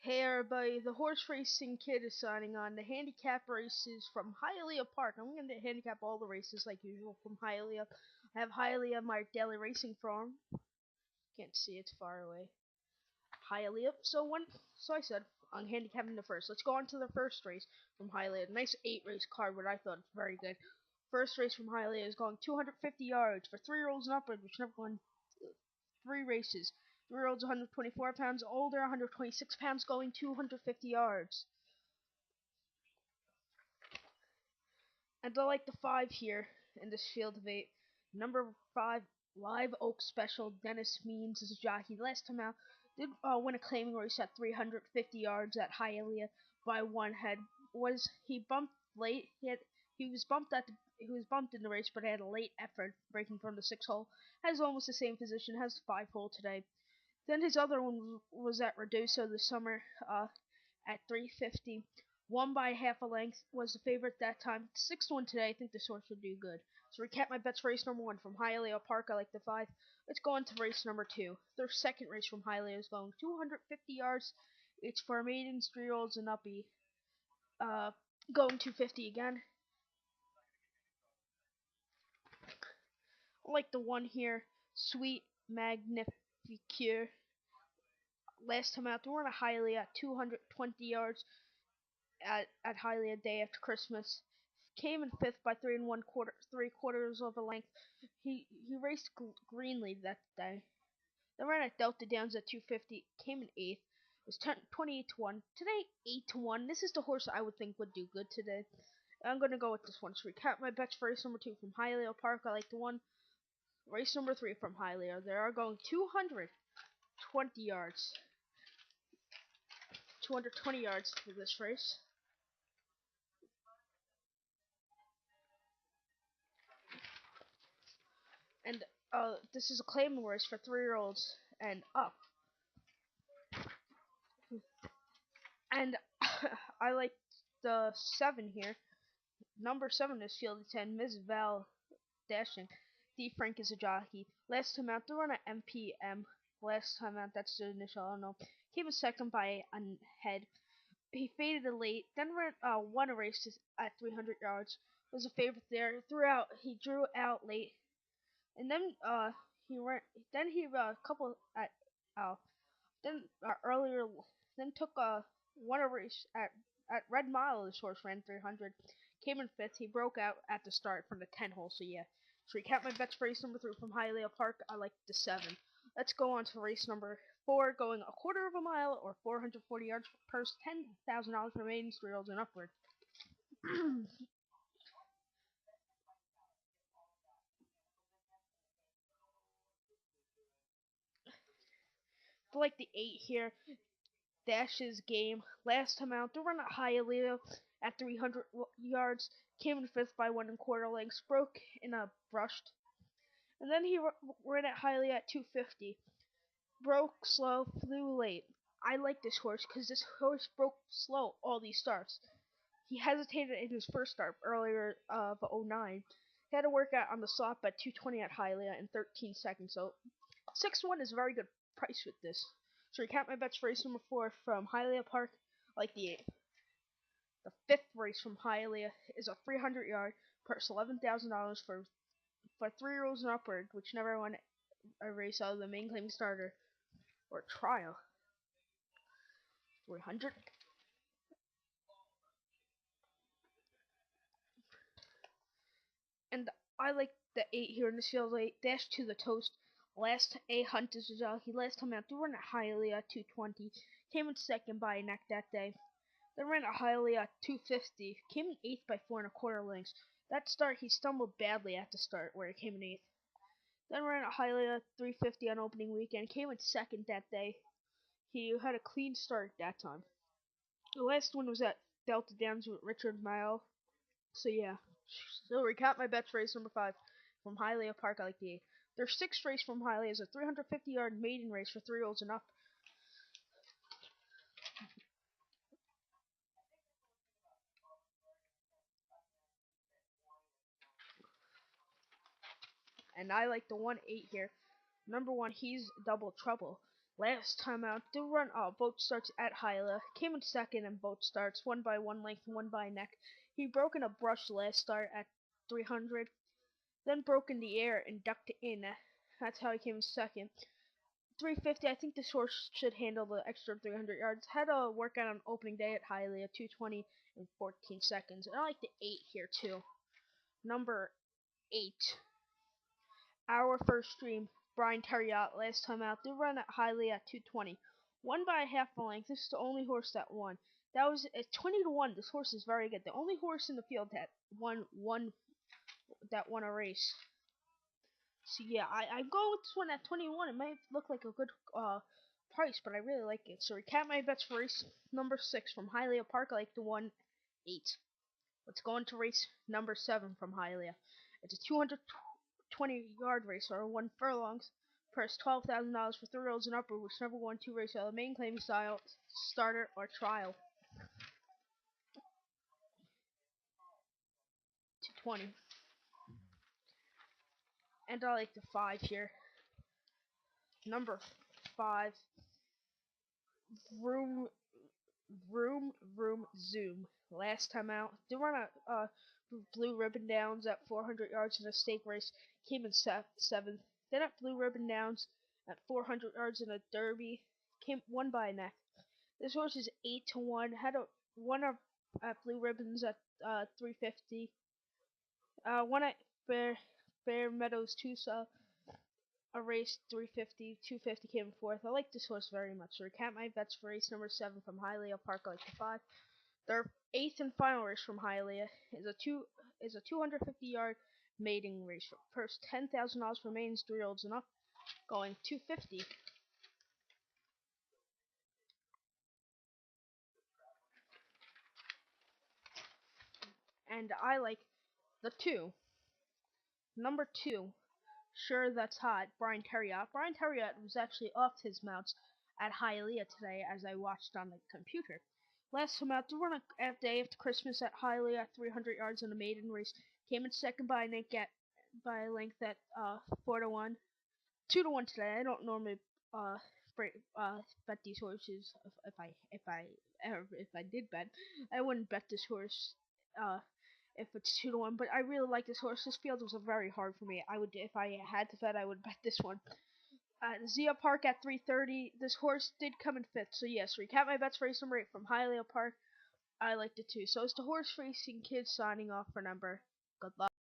Hey everybody, the Horseracingkid is signing on. The handicap races from Hialeah Park. I'm going to handicap all the races like usual from Hialeah. I have Hialeah, my daily racing farm. Can't see, it's far away. Hialeah. So I said I'm handicapping the first. Let's go on to the first race from Hialeah. Nice 8-race card, what I thought was very good. First race from Hialeah is going 250 yards for 3-year-olds and upwards, which never won 3 races. 3-year-olds 124 pounds, older 126 pounds, going 250 yards. And I like the 5 here in this field of 8. Number 5, Live Oak Special, Dennis Means is a jockey. Last time out, did win a claiming race at 350 yards at Hialeah by 1 head. He bumped late? He was bumped in the race, but had a late effort breaking from the 6 hole. Has almost the same position. Has 5 hole today. Then his other one was at Reduso this summer at 350. Won by half a length, was the favorite that time. 6-1 today, I think this horse should do good. So recap my bets for race number 1 from Hialeah Park, I like the 5. Let's go on to race number 2. Their second race from Hialeah is going 250 yards. It's for maidens, 3-year-olds, and uppy. Going 250 again. I like the 1 here, Sweet Magnificure. Last time out, they were on a Hialeah at 220 yards at Hialeah day after Christmas. Came in 5th by 3 1/4 of a length. He raced greenly that day. Then ran at Delta Downs at 250. Came in 8th. It was 28-1. Today 8-1. This is the horse I would think would do good today. I'm gonna go with this one. So recap my bets for race number 2 from Hialeah Park. I like the 1. Race number 3 from Hialeah. They are going 220 yards. 220 yards for this race. And this is a claiming race for 3-year-olds and up. And I like the 7 here. Number 7 is fielded 10, Miss Val Dashing. D. Frank is a jockey. Last time out, they run at MPM. Last time out, that's the initial, I don't know. Came in second by a head. He faded a late, then won a race at 300 yards. Was a favorite there. He drew out late. And then he ran. Then he couple at then earlier. Then took won a race at Red Mile. This horse ran 300. Came in 5th. He broke out at the start from the 10 hole. So yeah. So recap my bets for race number 3 from Hialeah Park. I like the 7. Let's go on to race number 4, going 1/4 of a mile or 440 yards. Purse $10,000 for maidens, 3-year-olds, and upward. I like the 8 here. Dash's game. Last time out, they run at Hialeah at 300 yards. Came in 5th by 1 1/4 lengths. Broke in a brushed. And then he ran at Hialeah at 250. Broke slow, flew late. I like this horse because this horse broke slow all these starts. He hesitated in his first start earlier of 09. He had to work out on the slop at 220 at Hialeah in 13 seconds. So 6-1 is a very good price with this. So recap my bets for race number 4 from Hialeah Park, like the 8. The 5th race from Hialeah is a 300-yard purse, $11,000 for 3-year-olds and upward, which never won a race out of the main claim starter or trial. 300. And I like the 8 here in the field. 8 dash to the toast. Last A Hunt is a jockey. Last time out, they ran at Hialeah at 220. Came in second by a neck that day. Then ran at Hialeah at 250. Came in 8th by 4 1/4 lengths. That start, he stumbled badly at the start, where he came in 8th. Then ran at Hialeah 350 on opening weekend. Came in second that day. He had a clean start that time. The last one was at Delta Downs with Richard Mile. So yeah. So recap my bets for race number 5 from Hialeah Park, I like the 8. Their 6th race from Hialeah is a 350-yard maiden race for 3-year-olds and up. And I like the 1-8 here. Number 1, he's double trouble. Last time out, the run boat starts at hialeah. Came in second in boat starts, one by one length and one by neck. He broke in a brush last start at 300, then broke in the air and ducked in. That's how he came in second. 350, I think this horse should handle the extra 300 yards. Had a workout on opening day at hialeah, 220 in 14 seconds. And I like the 8 here too. Number 8. Our first stream, Brian Terriot, last time out, did run at hialeah at 220. Won by a half a length. This is the only horse that won. That was at 20 to 1. This horse is very good. The only horse in the field that won a race. So yeah, I go with this one at 21. It might look like a good price, but I really like it. So recap my bets for race number 6 from Hialeah Park. I like the 1-8. Let's go into race number 7 from Hialeah. It's a 220-yard race, or 1 furlongs. Purse $12,000 for 3-year-olds and upper, which never won 2 races out of the main claim style, starter, or trial. 220. And I like the 5 here. Number 5. Vroom Zoom. Last time out, did run a Blue Ribbon Downs at 400 yards in a stake race. Came in 7th. Then at Blue Ribbon Downs at 400 yards in a Derby. Won by a neck. This horse is 8 to 1. Had won at Blue Ribbons at 350. Won at Bear Meadows Tusa. A race 350, 250 came in 4th. I like this horse very much. So recap my bets for race number 7 from Hialeah Park. I like the 5. Their 8th and final race from Hialeah is a 250-yard mating race. Purse $10,000 for maidens, 3-year-olds and up, going 250. And I like the 2. Number 2. Sure, that's hot. Brian Terriot. Brian Terriot was actually off his mounts at Hialeah today, as I watched on the computer. Last time out, to run a day after Christmas at Hialeah at 300 yards in a maiden race. Came in second by a length at 4 to 1, 2 to 1 today. I don't normally bet these horses. If I did bet, I wouldn't bet this horse. If it's 2 to 1, but I really like this horse. This field was very hard for me. If I had to bet, I would bet this one. Zia Park at 330. This horse did come in 5th. So yes, recap my bets for race number 8 from Hialeah Park. I liked it too. So it's the Horseracingkid signing off for number. Good luck.